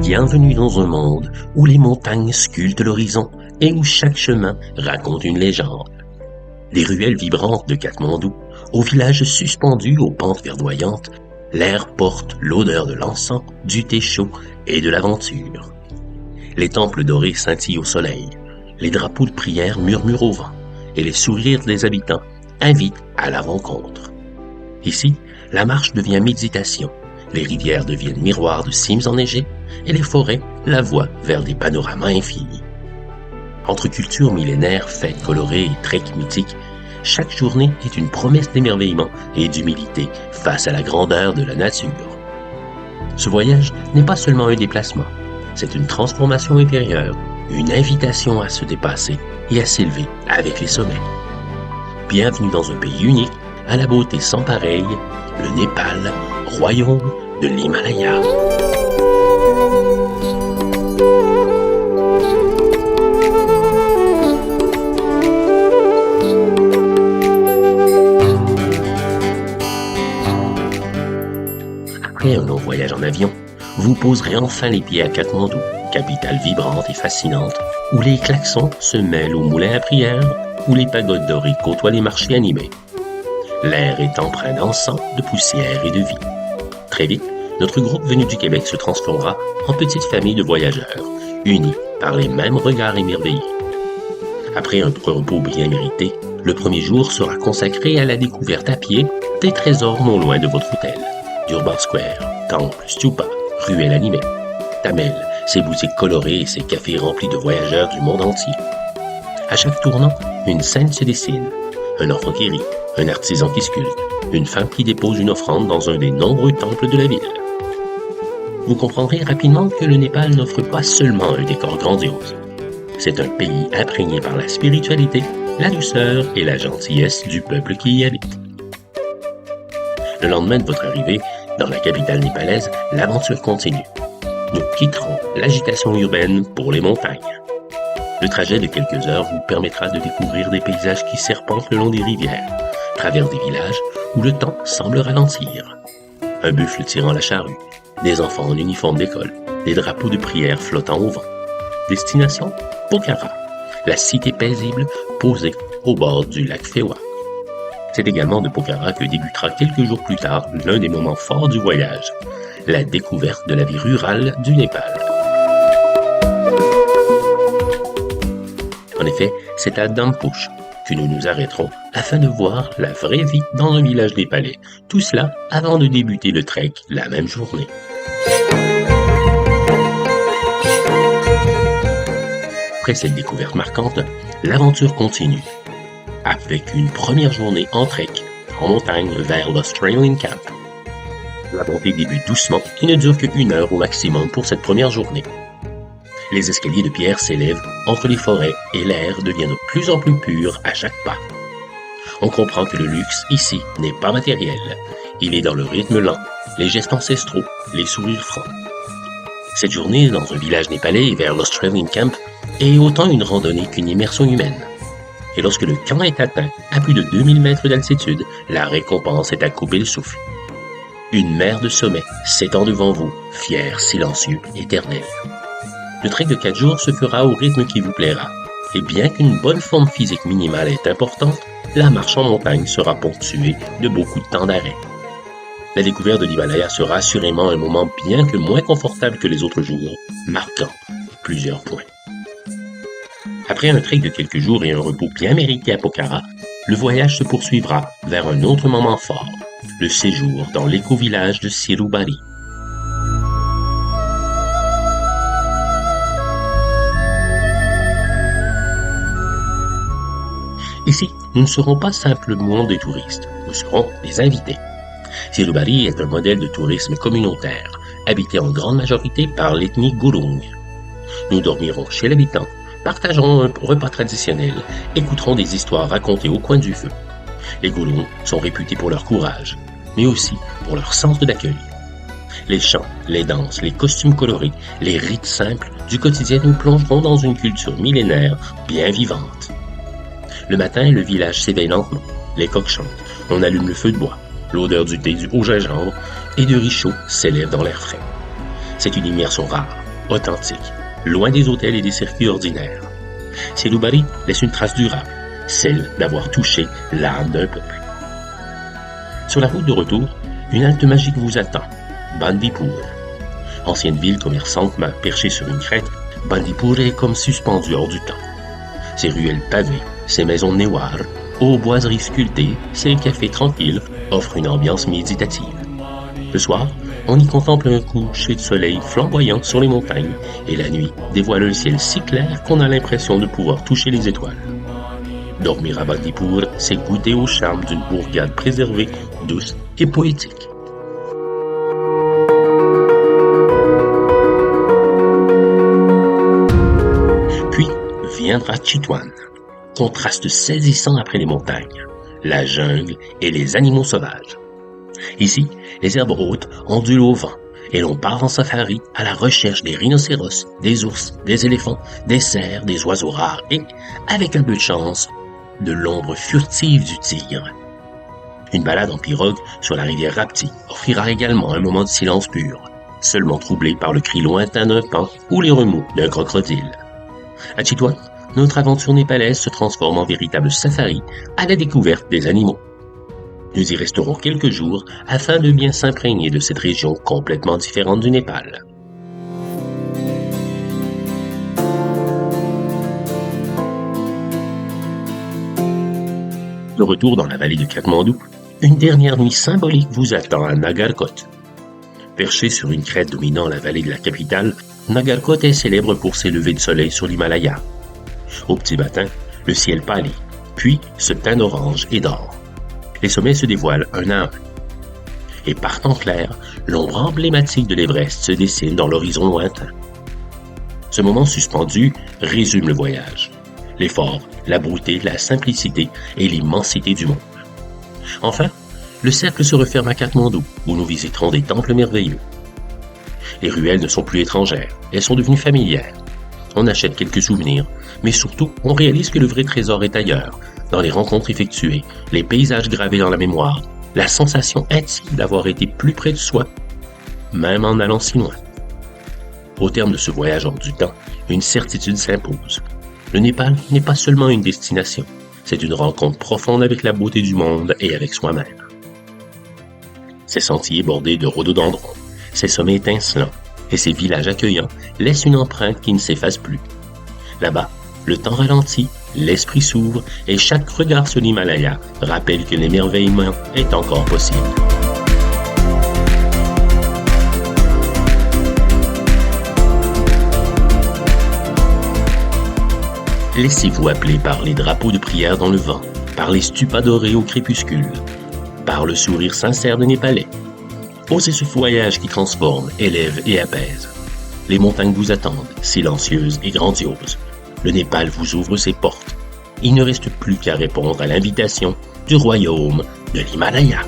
Bienvenue dans un monde où les montagnes sculptent l'horizon et où chaque chemin raconte une légende. Des ruelles vibrantes de Katmandou, aux villages suspendus aux pentes verdoyantes, l'air porte l'odeur de l'encens, du thé chaud et de l'aventure. Les temples dorés scintillent au soleil, les drapeaux de prière murmurent au vent, et les sourires des habitants invitent à la rencontre. Ici, la marche devient méditation, les rivières deviennent miroirs de cimes enneigées, et les forêts la voient vers des panoramas infinis. Entre cultures millénaires, fêtes colorées et treks mythiques, chaque journée est une promesse d'émerveillement et d'humilité face à la grandeur de la nature. Ce voyage n'est pas seulement un déplacement, c'est une transformation intérieure, une invitation à se dépasser et à s'élever avec les sommets. Bienvenue dans un pays unique, à la beauté sans pareille, le Népal, royaume de l'Himalaya. Après un long voyage en avion, vous poserez enfin les pieds à Katmandou, capitale vibrante et fascinante, où les klaxons se mêlent aux moulins à prière, où les pagodes dorées côtoient les marchés animés. L'air est empreint d'encens, de poussière et de vie. Très vite, notre groupe venu du Québec se transformera en petite famille de voyageurs, unis par les mêmes regards émerveillés. Après un repos bien mérité, le premier jour sera consacré à la découverte à pied des trésors non loin de votre hôtel. Durban Square, temple, stupa, ruelles animées. Tamel, ses boutiques colorées et ses cafés remplis de voyageurs du monde entier. À chaque tournant, une scène se dessine. Un enfant qui rit, un artisan qui sculpte, une femme qui dépose une offrande dans un des nombreux temples de la ville. Vous comprendrez rapidement que le Népal n'offre pas seulement un décor grandiose. C'est un pays imprégné par la spiritualité, la douceur et la gentillesse du peuple qui y habite. Le lendemain de votre arrivée dans la capitale népalaise, l'aventure continue. Nous quitterons l'agitation urbaine pour les montagnes. Le trajet de quelques heures vous permettra de découvrir des paysages qui serpentent le long des rivières, traversent des villages où le temps semble ralentir. Un buffle tirant la charrue, des enfants en uniforme d'école, des drapeaux de prière flottant au vent. Destination, Pokhara, la cité paisible posée au bord du lac Fewa. C'est également de Pokhara que débutera quelques jours plus tard l'un des moments forts du voyage, la découverte de la vie rurale du Népal. En effet, c'est à Dampush que nous nous arrêterons afin de voir la vraie vie dans un village népalais. Tout cela avant de débuter le trek la même journée. Après cette découverte marquante, l'aventure continue, avec une première journée en trek, en montagne vers l'Australian Camp. La montée débute doucement et ne dure que 1 heure au maximum pour cette première journée. Les escaliers de pierre s'élèvent entre les forêts et l'air devient de plus en plus pur à chaque pas. On comprend que le luxe, ici, n'est pas matériel. Il est dans le rythme lent, les gestes ancestraux, les sourires francs. Cette journée dans un village népalais vers l'Australian Camp est autant une randonnée qu'une immersion humaine. Et lorsque le camp est atteint, à plus de 2000 mètres d'altitude, la récompense est à couper le souffle. Une mer de sommets s'étend devant vous, fier, silencieux, éternel. Le trek de 4 jours se fera au rythme qui vous plaira. Et bien qu'une bonne forme physique minimale est importante, la marche en montagne sera ponctuée de beaucoup de temps d'arrêt. La découverte de l'Himalaya sera assurément un moment bien que moins confortable que les autres jours, marquant plusieurs points. Après un trek de quelques jours et un repos bien mérité à Pokhara, le voyage se poursuivra vers un autre moment fort, le séjour dans l'éco-village de Sirubari. Ici, nous ne serons pas simplement des touristes, nous serons des invités. Sirubari est un modèle de tourisme communautaire, habité en grande majorité par l'ethnie Gurung. Nous dormirons chez l'habitant, partagerons un repas traditionnel, écouterons des histoires racontées au coin du feu. Les Gurung sont réputés pour leur courage, mais aussi pour leur sens de l'accueil. Les chants, les danses, les costumes colorés, les rites simples du quotidien nous plongeront dans une culture millénaire bien vivante. Le matin, le village s'éveille lentement, les coqs chantent, on allume le feu de bois, l'odeur du thé au gingembre et de riz chaud s'élève dans l'air frais. C'est une immersion rare, authentique, loin des hôtels et des circuits ordinaires. Siloubari laisse une trace durable, celle d'avoir touché l'âme d'un peuple. Sur la route de retour, une halte magique vous attend, Bandipur. Ancienne ville commerçante perchée sur une crête, Bandipur est comme suspendue hors du temps. Ses ruelles pavées, ses maisons néoires, aux boiseries sculptées, ses cafés tranquilles offrent une ambiance méditative. Le soir, on y contemple un coucher de soleil flamboyant sur les montagnes et la nuit dévoile un ciel si clair qu'on a l'impression de pouvoir toucher les étoiles. Dormir à Bandipur, c'est goûter au charme d'une bourgade préservée, douce et poétique. Puis viendra Chitwan, contraste saisissant après les montagnes, la jungle et les animaux sauvages. Ici, les herbes hautes ondulent au vent et l'on part en safari à la recherche des rhinocéros, des ours, des éléphants, des cerfs, des oiseaux rares et, avec un peu de chance, de l'ombre furtive du tigre. Une balade en pirogue sur la rivière Rapti offrira également un moment de silence pur, seulement troublé par le cri lointain d'un paon ou les remous d'un crocodile. À Chitwan, notre aventure népalaise se transforme en véritable safari à la découverte des animaux. Nous y resterons quelques jours afin de bien s'imprégner de cette région complètement différente du Népal. De retour dans la vallée de Katmandou, une dernière nuit symbolique vous attend à Nagarkot. Perché sur une crête dominant la vallée de la capitale, Nagarkot est célèbre pour ses levées de soleil sur l'Himalaya. Au petit matin, le ciel pâlit, puis se teint d'orange et d'or. Les sommets se dévoilent un à un. Et par temps clair, l'ombre emblématique de l'Everest se dessine dans l'horizon lointain. Ce moment suspendu résume le voyage. L'effort, la beauté, la simplicité et l'immensité du monde. Enfin, le cercle se referme à Katmandou, où nous visiterons des temples merveilleux. Les ruelles ne sont plus étrangères, elles sont devenues familières. On achète quelques souvenirs, mais surtout, on réalise que le vrai trésor est ailleurs, dans les rencontres effectuées, les paysages gravés dans la mémoire, la sensation intime d'avoir été plus près de soi, même en allant si loin. Au terme de ce voyage hors du temps, une certitude s'impose. Le Népal n'est pas seulement une destination, c'est une rencontre profonde avec la beauté du monde et avec soi-même. Ces sentiers bordés de rhododendrons, ces sommets étincelants et ces villages accueillants laissent une empreinte qui ne s'efface plus. Là-bas, le temps ralentit, l'esprit s'ouvre et chaque regard sur l'Himalaya rappelle que l'émerveillement est encore possible. Laissez-vous appeler par les drapeaux de prière dans le vent, par les stupas dorés au crépuscule, par le sourire sincère des Népalais. Osez ce voyage qui transforme, élève et apaise. Les montagnes vous attendent, silencieuses et grandioses. Le Népal vous ouvre ses portes. Il ne reste plus qu'à répondre à l'invitation du royaume de l'Himalaya.